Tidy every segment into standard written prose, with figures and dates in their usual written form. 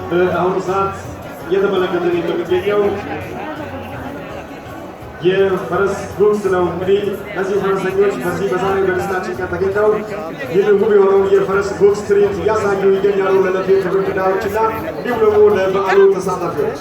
በአሁኑ ሰዓት እየተመለከተን የሚገኘው የፈረስ ጉግስ ነው። እንግዲህ እነዚህ ፈረሰኞች በዚህ በዛሬ በደስታችን ቀን ተገኝተው ይህ ውብ የሆነው የፈረስ ጉግስ ትርኢት እያሳዩ ይገኛሉ ለዕለቱ የክብር እንግዳዎችና እንዲሁም ደግሞ ለበዓሉ ተሳታፊዎች።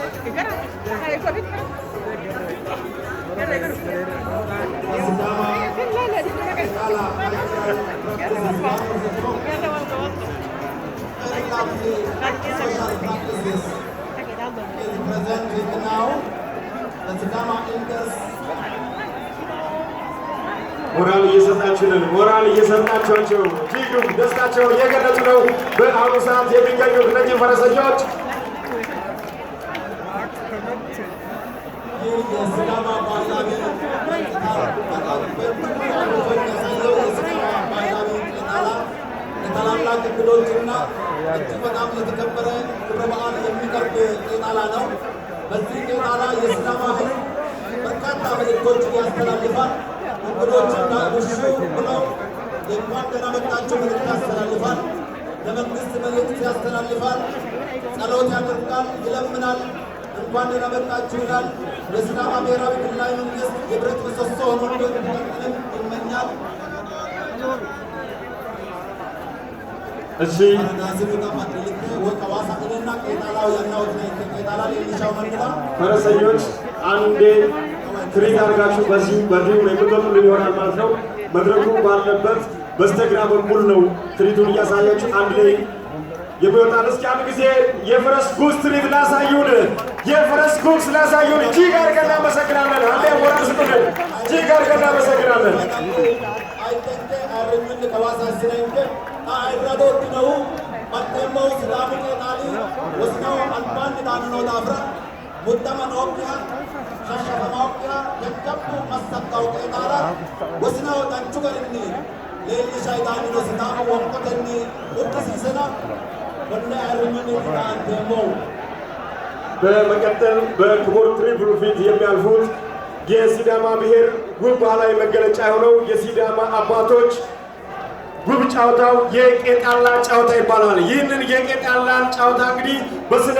ሞራል እየሰጣችሁልን ሞራል እየሰጣችኋቸው እጅግ ደስታቸውን እየገለጹ ነው በአሁኑ ሰዓት የሚገኙት እነዚህ ፈረሰኞች። ታላላቅ እንግዶችና እጅግ በጣም የተከበረ ክብረ በዓል የሚቀርብ ቄጣላ ነው። በዚህ ቄጣላ የሲዳማ ሕዝብ በርካታ መልእክቶችን ያስተላልፋል። እንግዶችና ውሹ ብለው የእንኳን ደህና መጣችሁ መልእክት ያስተላልፋል። ለመንግስት መልእክት ያስተላልፋል። ጸሎት ያደርጋል፣ ይለምናል፣ እንኳን ደህና መጣችሁ ይላል። የሲዳማ ብሔራዊ ክልላዊ መንግስት የብረት ምሰሶ ሆኖ እንዲቀጥል ይመኛል። እሺ ፈረሰኞች አንዴ ትርኢት አድርጋችሁ በዚሁ የምትወጡልን ይሆናል ማለት ነው። መድረኩ ባለበት በስተግራ በኩል ነው ትርኢቱን እያሳያችሁ አንድ ላይ የሚወጣል። እስኪ አንድ ጊዜ የፈረስ ጉግስ ትርኢት ላሳዩን፣ የፈረስ ጉግስ ላሳዩን። እጅግ አድርገን እናመሰግናለን። አንዴ ወርቅ ስጡልን። እጅግ አድርገን እናመሰግናለን። አይራዶት ነው ማተመው ስላሙ ቄጣሊ ወስናው አንባን ዳንኖ ዳፍራ ሙተመን ኦፕያ ሻሻፈማ ኦፕያ የከቡ ማሰካው ቄጣላ ወስናው ዳንቹ ገርኒ ሌሊ ሻይዳኒ ነው ስታሙ ወንቆተኒ ወቅሲሰና ወነ አሩምን ዳንተሞ። በመቀጠል በክቡር ትሪፕል ፊት የሚያልፉት የሲዳማ ብሔር ውብ ባህላዊ መገለጫ የሆነው የሲዳማ አባቶች ውብ ጨዋታው የቄጣላ ጨዋታ ይባላል። ይህንን የቄጣላን ጨዋታ እንግዲህ በስነ